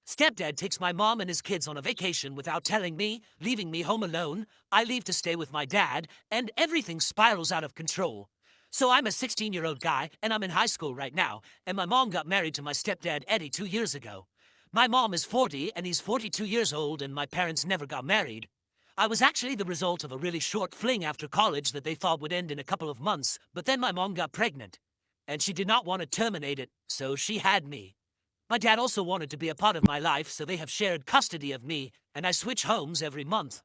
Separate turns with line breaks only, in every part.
Stepdad takes my mom and his kids on a vacation without telling me, leaving me home alone. I leave to stay with my dad, and everything spirals out of control. So I'm a 16-year-old guy, and I'm in high school right now, and my mom got married to my stepdad Eddie 2 years ago. My mom is 40, and he's 42 years old, and my parents never got married. I was actually the result of a really short fling after college that they thought would end in a couple of months, but then my mom got pregnant. And she did not want to terminate it, so she had me. My dad also wanted to be a part of my life, so they have shared custody of me, and I switch homes every month.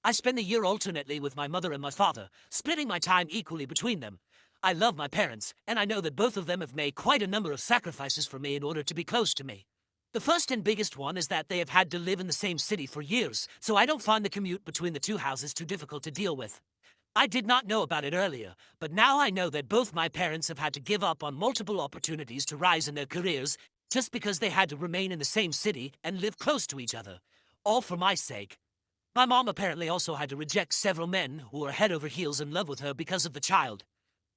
I spend the year alternately with my mother and my father, splitting my time equally between them. I love my parents, and I know that both of them have made quite a number of sacrifices for me in order to be close to me. The first and biggest one is that they have had to live in the same city for years, so I don't find the commute between the two houses too difficult to deal with. I did not know about it earlier, but now I know that both my parents have had to give up on multiple opportunities to rise in their careers just because they had to remain in the same city and live close to each other. All for my sake. My mom apparently also had to reject several men who were head over heels in love with her because of the child.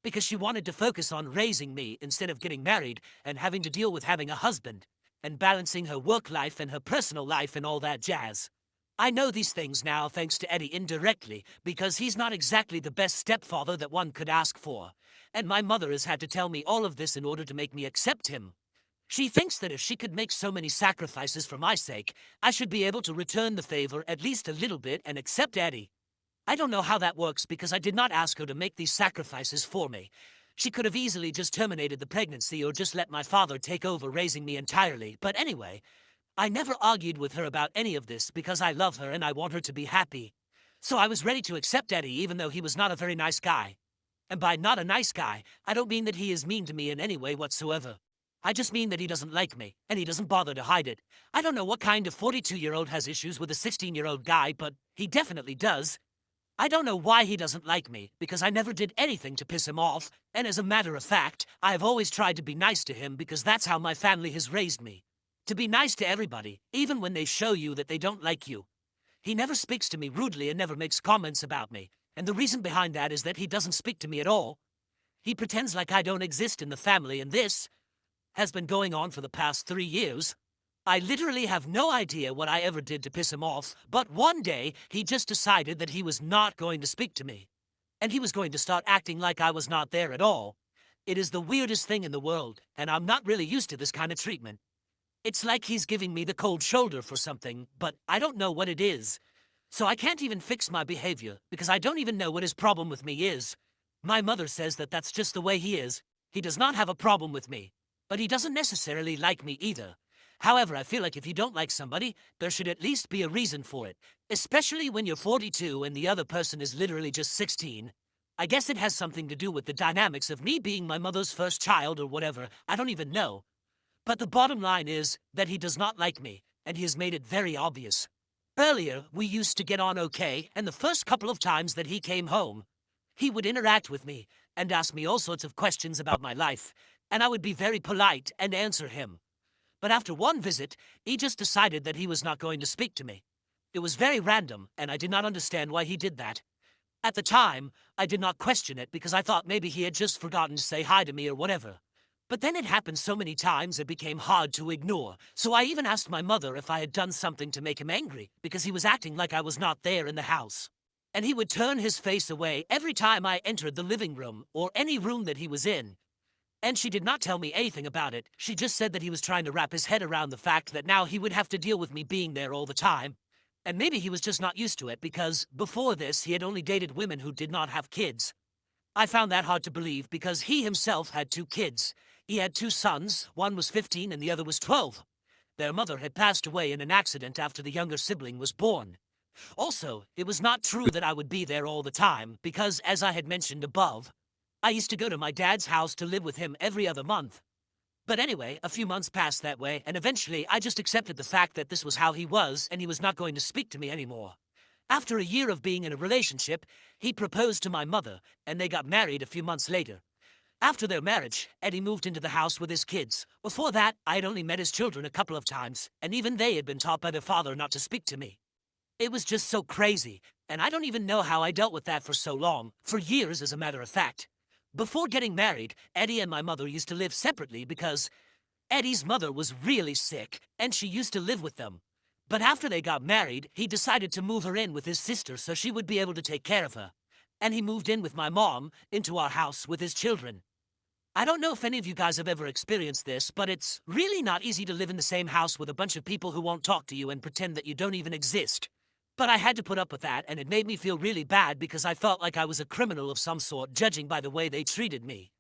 Because she wanted to focus on raising me instead of getting married and having to deal with having a husband and balancing her work life and her personal life and all that jazz. I know these things now thanks to Eddie indirectly because he's not exactly the best stepfather that one could ask for. And my mother has had to tell me all of this in order to make me accept him. She thinks that if she could make so many sacrifices for my sake, I should be able to return the favor at least a little bit and accept Eddie. I don't know how that works because I did not ask her to make these sacrifices for me. She could have easily just terminated the pregnancy or just let my father take over raising me entirely, but anyway, I never argued with her about any of this because I love her and I want her to be happy. So I was ready to accept Eddie even though he was not a very nice guy. And by not a nice guy, I don't mean that he is mean to me in any way whatsoever. I just mean that he doesn't like me, and he doesn't bother to hide it. I don't know what kind of 42-year-old has issues with a 16-year-old guy, but he definitely does. I don't know why he doesn't like me, because I never did anything to piss him off, and as a matter of fact, I have always tried to be nice to him because that's how my family has raised me. To be nice to everybody, even when they show you that they don't like you. He never speaks to me rudely and never makes comments about me, and the reason behind that is that he doesn't speak to me at all. He pretends like I don't exist in the family, and this has been going on for the past 3 years. I literally have no idea what I ever did to piss him off, but one day he just decided that he was not going to speak to me. And he was going to start acting like I was not there at all. It is the weirdest thing in the world, and I'm not really used to this kind of treatment. It's like he's giving me the cold shoulder for something, but I don't know what it is. So I can't even fix my behavior, because I don't even know what his problem with me is. My mother says that that's just the way he is. He does not have a problem with me. But he doesn't necessarily like me either. However, I feel like if you don't like somebody, there should at least be a reason for it. Especially when you're 42 and the other person is literally just 16. I guess it has something to do with the dynamics of me being my mother's first child or whatever. I don't even know. But the bottom line is that he does not like me, and he has made it very obvious. Earlier, we used to get on okay, and the first couple of times that he came home, he would interact with me and ask me all sorts of questions about my life, and I would be very polite and answer him. But after one visit, he just decided that he was not going to speak to me. It was very random, and I did not understand why he did that. At the time, I did not question it because I thought maybe he had just forgotten to say hi to me or whatever. But then it happened so many times it became hard to ignore, so I even asked my mother if I had done something to make him angry because he was acting like I was not there in the house. And he would turn his face away every time I entered the living room or any room that he was in. And she did not tell me anything about it. She just said that he was trying to wrap his head around the fact that now he would have to deal with me being there all the time. And maybe he was just not used to it because before this he had only dated women who did not have kids. I found that hard to believe because he himself had 2 kids. He had 2 sons, one was 15 and the other was 12. Their mother had passed away in an accident after the younger sibling was born. Also, it was not true that I would be there all the time because, as I had mentioned above, I used to go to my dad's house to live with him every other month. But anyway, a few months passed that way, and eventually I just accepted the fact that this was how he was and he was not going to speak to me anymore. After a year of being in a relationship, he proposed to my mother, and they got married a few months later. After their marriage, Eddie moved into the house with his kids. Before that, I had only met his children a couple of times, and even they had been taught by their father not to speak to me. It was just so crazy, and I don't even know how I dealt with that for so long, for years as a matter of fact. Before getting married, Eddie and my mother used to live separately because Eddie's mother was really sick, and she used to live with them. But after they got married, he decided to move her in with his sister so she would be able to take care of her. And he moved in with my mom, into our house with his children. I don't know if any of you guys have ever experienced this, but it's really not easy to live in the same house with a bunch of people who won't talk to you and pretend that you don't even exist. But I had to put up with that, and it made me feel really bad because I felt like I was a criminal of some sort, judging by the way they treated me.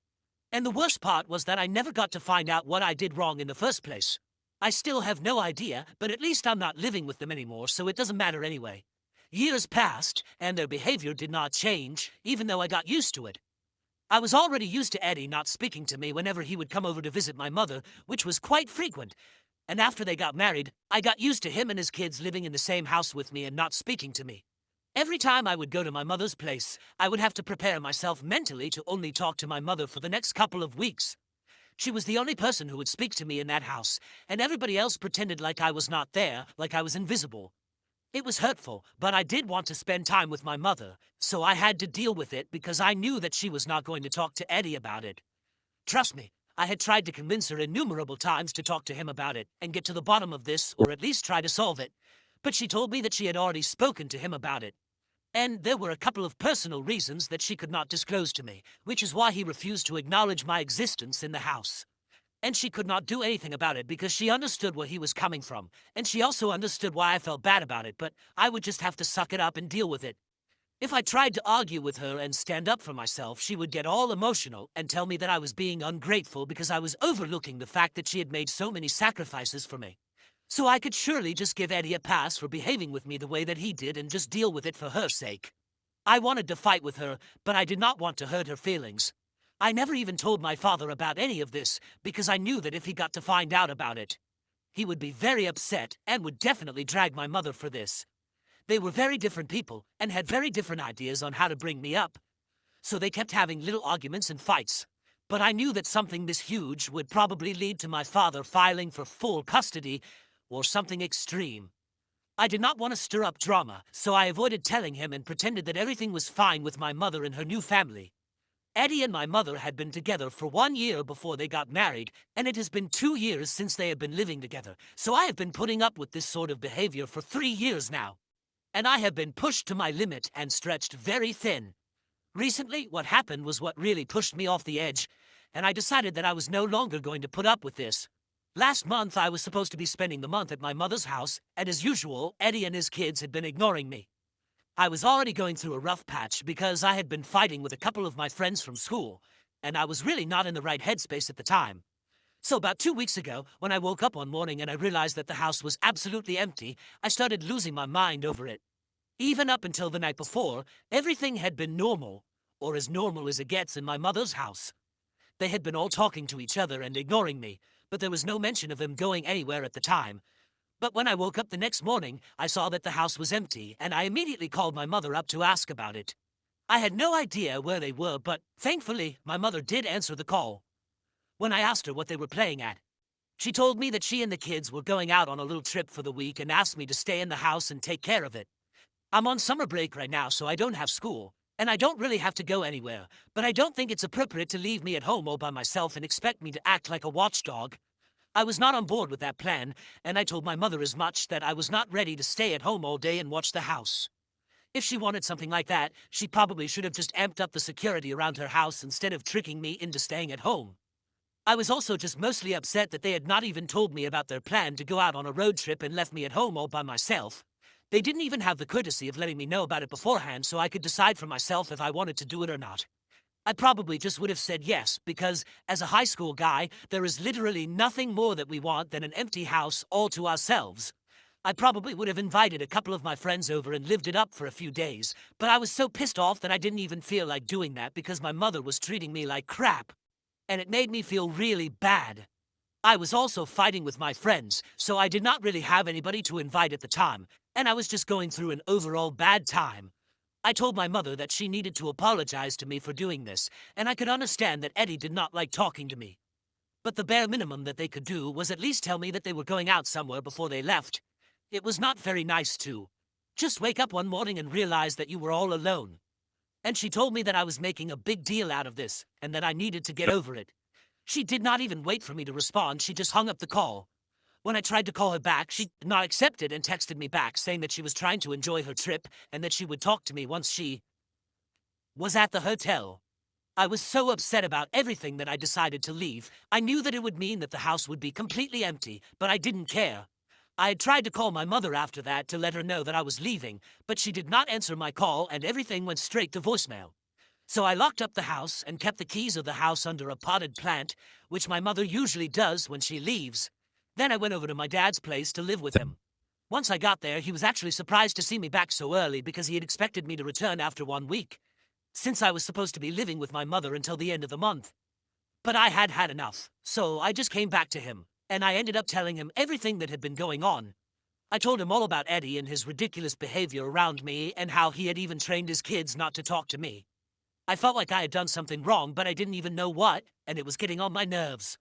And the worst part was that I never got to find out what I did wrong in the first place. I still have no idea, but at least I'm not living with them anymore, so it doesn't matter anyway. Years passed, and their behavior did not change, even though I got used to it. I was already used to Eddie not speaking to me whenever he would come over to visit my mother, which was quite frequent. And after they got married, I got used to him and his kids living in the same house with me and not speaking to me. Every time I would go to my mother's place, I would have to prepare myself mentally to only talk to my mother for the next couple of weeks. She was the only person who would speak to me in that house, and everybody else pretended like I was not there, like I was invisible. It was hurtful, but I did want to spend time with my mother, so I had to deal with it because I knew that she was not going to talk to Eddie about it. Trust me, I had tried to convince her innumerable times to talk to him about it and get to the bottom of this, or at least try to solve it. But she told me that she had already spoken to him about it. And there were a couple of personal reasons that she could not disclose to me, which is why he refused to acknowledge my existence in the house. And she could not do anything about it because she understood where he was coming from, and she also understood why I felt bad about it, but I would just have to suck it up and deal with it. If I tried to argue with her and stand up for myself, she would get all emotional and tell me that I was being ungrateful because I was overlooking the fact that she had made so many sacrifices for me. So I could surely just give Eddie a pass for behaving with me the way that he did and just deal with it for her sake. I wanted to fight with her, but I did not want to hurt her feelings. I never even told my father about any of this because I knew that if he got to find out about it, he would be very upset and would definitely drag my mother for this. They were very different people and had very different ideas on how to bring me up. So they kept having little arguments and fights. But I knew that something this huge would probably lead to my father filing for full custody or something extreme. I did not want to stir up drama, so I avoided telling him and pretended that everything was fine with my mother and her new family. Eddie and my mother had been together for 1 year before they got married, and it has been 2 years since they have been living together, so I have been putting up with this sort of behavior for 3 years now. And I have been pushed to my limit and stretched very thin. Recently, what happened was what really pushed me off the edge, and I decided that I was no longer going to put up with this. Last month, I was supposed to be spending the month at my mother's house, and as usual, Eddie and his kids had been ignoring me. I was already going through a rough patch because I had been fighting with a couple of my friends from school, and I was really not in the right headspace at the time. So about 2 weeks ago, when I woke up one morning and I realized that the house was absolutely empty, I started losing my mind over it. Even up until the night before, everything had been normal, or as normal as it gets in my mother's house. They had been all talking to each other and ignoring me, but there was no mention of them going anywhere at the time. But when I woke up the next morning, I saw that the house was empty, and I immediately called my mother up to ask about it. I had no idea where they were, but thankfully, my mother did answer the call. When I asked her what they were playing at, she told me that she and the kids were going out on a little trip for the week and asked me to stay in the house and take care of it. I'm on summer break right now, so I don't have school, and I don't really have to go anywhere, but I don't think it's appropriate to leave me at home all by myself and expect me to act like a watchdog. I was not on board with that plan, and I told my mother as much, that I was not ready to stay at home all day and watch the house. If she wanted something like that, she probably should have just amped up the security around her house instead of tricking me into staying at home. I was also just mostly upset that they had not even told me about their plan to go out on a road trip and left me at home all by myself. They didn't even have the courtesy of letting me know about it beforehand so I could decide for myself if I wanted to do it or not. I probably just would have said yes, because as a high school guy, there is literally nothing more that we want than an empty house all to ourselves. I probably would have invited a couple of my friends over and lived it up for a few days, but I was so pissed off that I didn't even feel like doing that because my mother was treating me like crap. And it made me feel really bad. I was also fighting with my friends, so I did not really have anybody to invite at the time, and I was just going through an overall bad time. I told my mother that she needed to apologize to me for doing this, and I could understand that Eddie did not like talking to me. But the bare minimum that they could do was at least tell me that they were going out somewhere before they left. It was not very nice to just wake up one morning and realize that you were all alone. And she told me that I was making a big deal out of this, and that I needed to get over it. She did not even wait for me to respond, she just hung up the call. When I tried to call her back, she did not accept it and texted me back saying that she was trying to enjoy her trip and that she would talk to me once she was at the hotel. I was so upset about everything that I decided to leave. I knew that it would mean that the house would be completely empty, but I didn't care. I had tried to call my mother after that to let her know that I was leaving, but she did not answer my call and everything went straight to voicemail. So I locked up the house and kept the keys of the house under a potted plant, which my mother usually does when she leaves. Then I went over to my dad's place to live with him. Once I got there, he was actually surprised to see me back so early because he had expected me to return after 1 week, since I was supposed to be living with my mother until the end of the month. But I had had enough, so I just came back to him, and I ended up telling him everything that had been going on. I told him all about Eddie and his ridiculous behavior around me and how he had even trained his kids not to talk to me. I felt like I had done something wrong, but I didn't even know what, and it was getting on my nerves.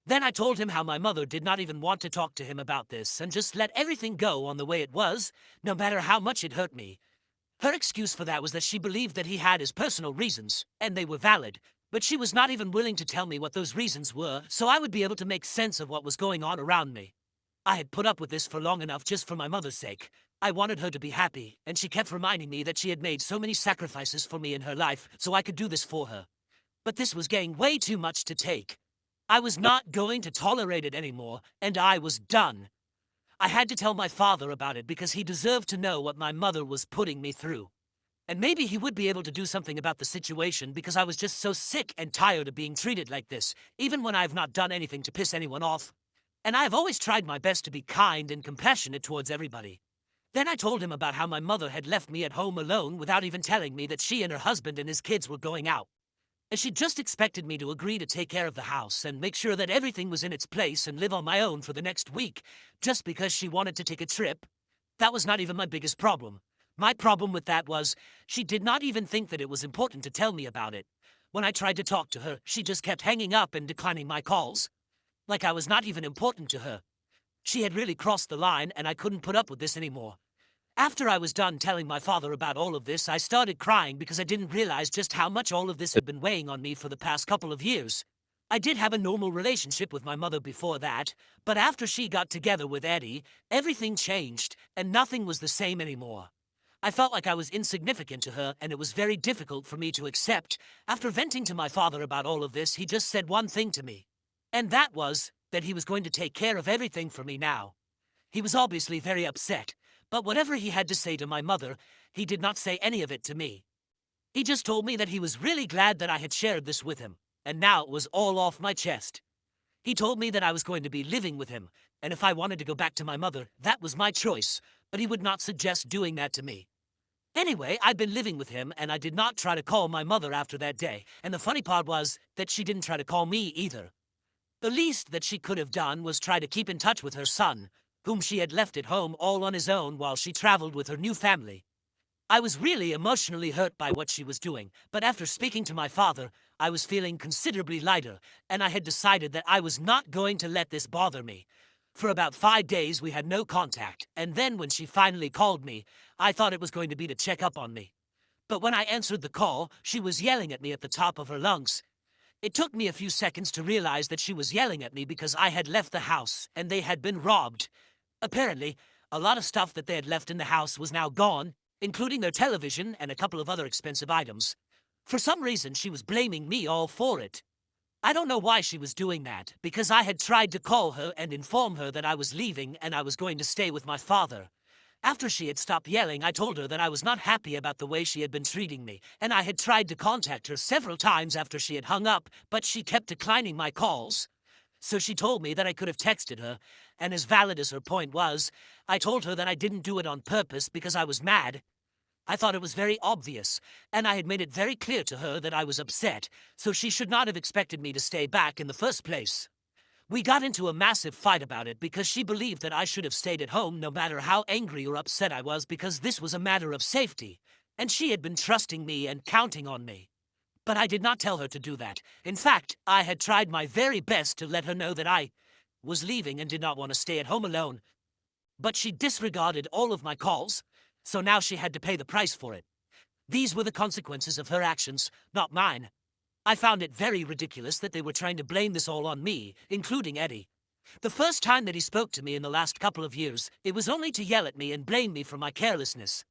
Then I told him how my mother did not even want to talk to him about this and just let everything go on the way it was, no matter how much it hurt me. Her excuse for that was that she believed that he had his personal reasons, and they were valid, but she was not even willing to tell me what those reasons were so I would be able to make sense of what was going on around me. I had put up with this for long enough just for my mother's sake. I wanted her to be happy, and she kept reminding me that she had made so many sacrifices for me in her life so I could do this for her. But this was getting way too much to take. I was not going to tolerate it anymore, and I was done. I had to tell my father about it because he deserved to know what my mother was putting me through. And maybe he would be able to do something about the situation because I was just so sick and tired of being treated like this, even when I've not done anything to piss anyone off. And I've always tried my best to be kind and compassionate towards everybody. Then I told him about how my mother had left me at home alone without even telling me that she and her husband and his kids were going out. And she just expected me to agree to take care of the house and make sure that everything was in its place and live on my own for the next week, just because she wanted to take a trip. That was not even my biggest problem. My problem with that was, she did not even think that it was important to tell me about it. When I tried to talk to her, she just kept hanging up and declining my calls. Like I was not even important to her. She had really crossed the line and I couldn't put up with this anymore. After I was done telling my father about all of this, I started crying because I didn't realize just how much all of this had been weighing on me for the past couple of years. I did have a normal relationship with my mother before that, but after she got together with Eddie, everything changed and nothing was the same anymore. I felt like I was insignificant to her and it was very difficult for me to accept. After venting to my father about all of this, he just said one thing to me. And that was that he was going to take care of everything for me now. He was obviously very upset. But whatever he had to say to my mother, he did not say any of it to me. He just told me that he was really glad that I had shared this with him, and now it was all off my chest. He told me that I was going to be living with him, and if I wanted to go back to my mother, that was my choice, but he would not suggest doing that to me. Anyway, I'd been living with him, and I did not try to call my mother after that day, and the funny part was that she didn't try to call me either. The least that she could have done was try to keep in touch with her son, whom she had left at home all on his own while she traveled with her new family. I was really emotionally hurt by what she was doing, but after speaking to my father, I was feeling considerably lighter, and I had decided that I was not going to let this bother me. For about 5 days we had no contact, and then when she finally called me, I thought it was going to be to check up on me. But when I answered the call, she was yelling at me at the top of her lungs. It took me a few seconds to realize that she was yelling at me because I had left the house and they had been robbed. Apparently, a lot of stuff that they had left in the house was now gone, including their television and a couple of other expensive items. For some reason, she was blaming me all for it. I don't know why she was doing that, because I had tried to call her and inform her that I was leaving and I was going to stay with my father. After she had stopped yelling, I told her that I was not happy about the way she had been treating me, and I had tried to contact her several times after she had hung up, but she kept declining my calls. So she told me that I could have texted her, and as valid as her point was, I told her that I didn't do it on purpose because I was mad. I thought it was very obvious, and I had made it very clear to her that I was upset, so she should not have expected me to stay back in the first place. We got into a massive fight about it because she believed that I should have stayed at home no matter how angry or upset I was because this was a matter of safety, and she had been trusting me and counting on me. But I did not tell her to do that. In fact, I had tried my very best to let her know that I was leaving and did not want to stay at home alone. But she disregarded all of my calls, so now she had to pay the price for it. These were the consequences of her actions, not mine. I found it very ridiculous that they were trying to blame this all on me, including Eddie. The first time that he spoke to me in the last couple of years, it was only to yell at me and blame me for my carelessness.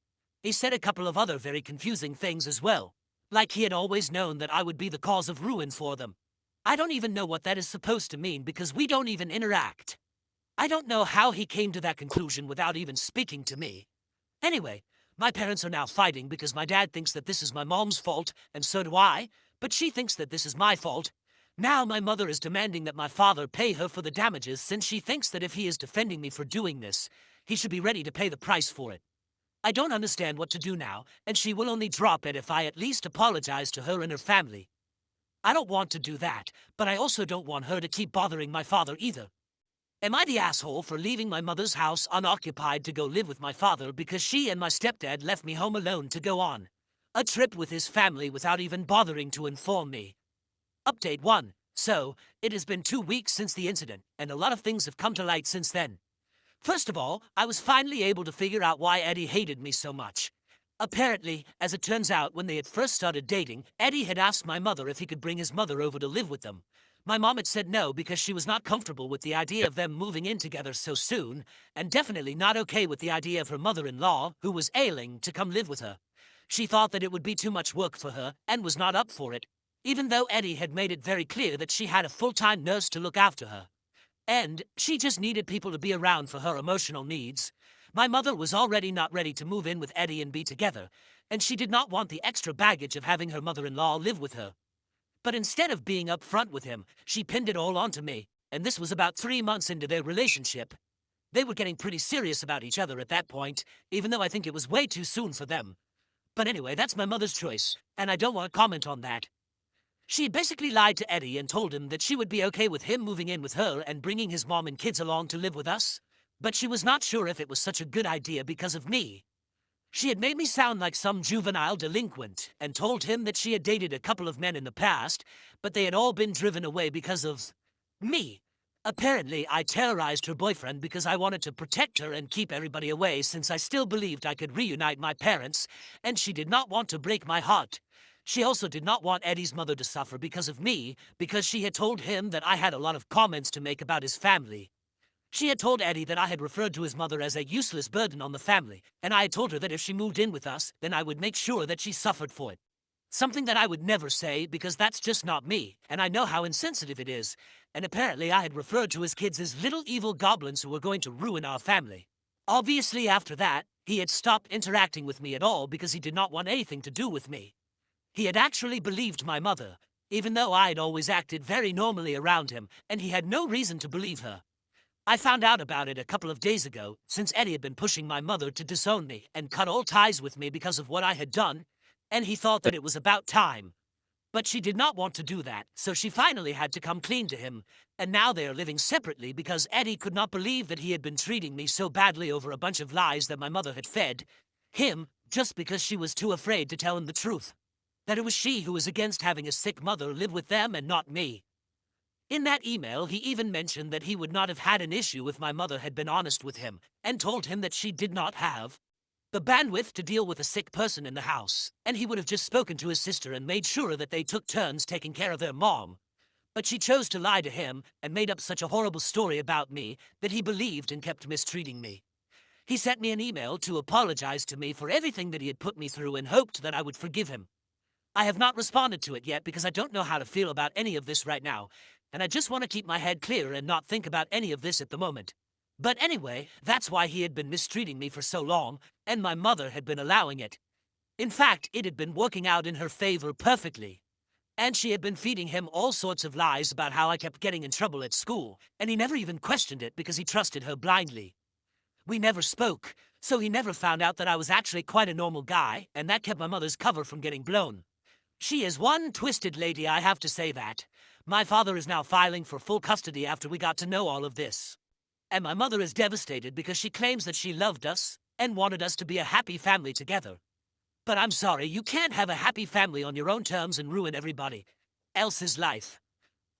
He said a couple of other very confusing things as well. Like he had always known that I would be the cause of ruin for them. I don't even know what that is supposed to mean because we don't even interact. I don't know how he came to that conclusion without even speaking to me. Anyway, my parents are now fighting because my dad thinks that this is my mom's fault, and so do I, but she thinks that this is my fault. Now my mother is demanding that my father pay her for the damages since she thinks that if he is defending me for doing this, he should be ready to pay the price for it. I don't understand what to do now, and she will only drop it if I at least apologize to her and her family. I don't want to do that, but I also don't want her to keep bothering my father either. Am I the asshole for leaving my mother's house unoccupied to go live with my father because she and my stepdad left me home alone to go on a trip with his family without even bothering to inform me? Update 1. So, it has been 2 weeks since the incident, and a lot of things have come to light since then. First of all, I was finally able to figure out why Eddie hated me so much. Apparently, as it turns out, when they had first started dating, Eddie had asked my mother if he could bring his mother over to live with them. My mom had said no because she was not comfortable with the idea of them moving in together so soon, and definitely not okay with the idea of her mother-in-law, who was ailing, to come live with her. She thought that it would be too much work for her, and was not up for it, even though Eddie had made it very clear that she had a full-time nurse to look after her. And she just needed people to be around for her emotional needs. My mother was already not ready to move in with Eddie and be together, and she did not want the extra baggage of having her mother-in-law live with her. But instead of being upfront with him, she pinned it all onto me, and this was about 3 months into their relationship. They were getting pretty serious about each other at that point, even though I think it was way too soon for them. But anyway, that's my mother's choice, and I don't want to comment on that. She had basically lied to Eddie and told him that she would be okay with him moving in with her and bringing his mom and kids along to live with us, but she was not sure if it was such a good idea because of me. She had made me sound like some juvenile delinquent and told him that she had dated a couple of men in the past, but they had all been driven away because of me. Apparently, I terrorized her boyfriend because I wanted to protect her and keep everybody away since I still believed I could reunite my parents, and she did not want to break my heart. She also did not want Eddie's mother to suffer because of me, because she had told him that I had a lot of comments to make about his family. She had told Eddie that I had referred to his mother as a useless burden on the family, and I had told her that if she moved in with us, then I would make sure that she suffered for it. Something that I would never say because that's just not me, and I know how insensitive it is, and apparently I had referred to his kids as little evil goblins who were going to ruin our family. Obviously after that, he had stopped interacting with me at all because he did not want anything to do with me. He had actually believed my mother, even though I had always acted very normally around him, and he had no reason to believe her. I found out about it a couple of days ago, since Eddie had been pushing my mother to disown me and cut all ties with me because of what I had done, and he thought that it was about time. But she did not want to do that, so she finally had to come clean to him, and now they are living separately because Eddie could not believe that he had been treating me so badly over a bunch of lies that my mother had fed him, just because she was too afraid to tell him the truth. That it was she who was against having a sick mother live with them and not me. In that email, he even mentioned that he would not have had an issue if my mother had been honest with him, and told him that she did not have the bandwidth to deal with a sick person in the house, and he would have just spoken to his sister and made sure that they took turns taking care of their mom. But she chose to lie to him and made up such a horrible story about me that he believed and kept mistreating me. He sent me an email to apologize to me for everything that he had put me through and hoped that I would forgive him. I have not responded to it yet because I don't know how to feel about any of this right now, and I just want to keep my head clear and not think about any of this at the moment. But anyway, that's why he had been mistreating me for so long, and my mother had been allowing it. In fact, it had been working out in her favor perfectly. And she had been feeding him all sorts of lies about how I kept getting in trouble at school, and he never even questioned it because he trusted her blindly. We never spoke, so he never found out that I was actually quite a normal guy, and that kept my mother's cover from getting blown. She is one twisted lady, I have to say that. My father is now filing for full custody after we got to know all of this. And my mother is devastated because she claims that she loved us and wanted us to be a happy family together. But I'm sorry, you can't have a happy family on your own terms and ruin everybody else's life.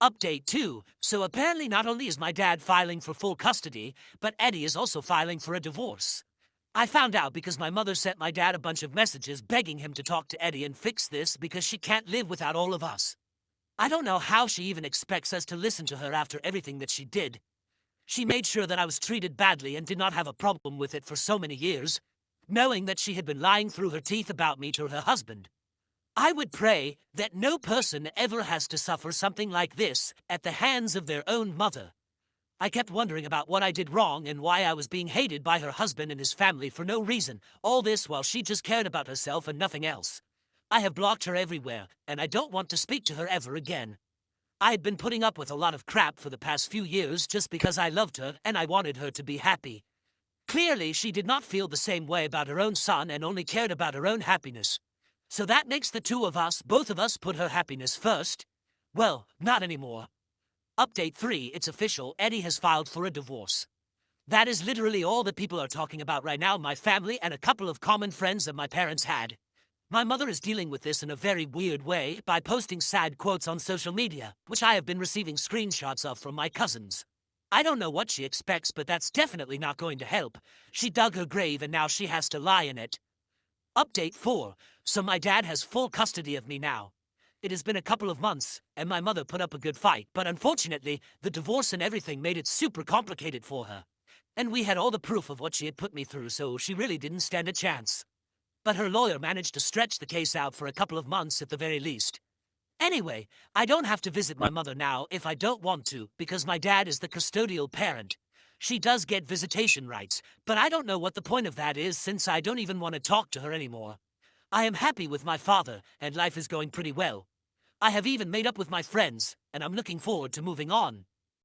Update 2. So apparently not only is my dad filing for full custody, but Eddie is also filing for a divorce. I found out because my mother sent my dad a bunch of messages begging him to talk to Eddie and fix this because she can't live without all of us. I don't know how she even expects us to listen to her after everything that she did. She made sure that I was treated badly and did not have a problem with it for so many years, knowing that she had been lying through her teeth about me to her husband. I would pray that no person ever has to suffer something like this at the hands of their own mother. I kept wondering about what I did wrong and why I was being hated by her husband and his family for no reason, all this while she just cared about herself and nothing else. I have blocked her everywhere, and I don't want to speak to her ever again. I had been putting up with a lot of crap for the past few years just because I loved her and I wanted her to be happy. Clearly, she did not feel the same way about her own son and only cared about her own happiness. So that makes the two of us, both of us, put her happiness first? Well, not anymore. Update 3, it's official, Eddie has filed for a divorce. That is literally all that people are talking about right now, my family and a couple of common friends that my parents had. My mother is dealing with this in a very weird way by posting sad quotes on social media, which I have been receiving screenshots of from my cousins. I don't know what she expects, but that's definitely not going to help. She dug her grave and now she has to lie in it. Update 4, so my dad has full custody of me now. It has been a couple of months, and my mother put up a good fight, but unfortunately, the divorce and everything made it super complicated for her. And we had all the proof of what she had put me through, so she really didn't stand a chance. But her lawyer managed to stretch the case out for a couple of months at the very least. Anyway, I don't have to visit my mother now if I don't want to, because my dad is the custodial parent. She does get visitation rights, but I don't know what the point of that is since I don't even want to talk to her anymore. I am happy with my father, and life is going pretty well. I have even made up with my friends, and I'm looking forward to moving on.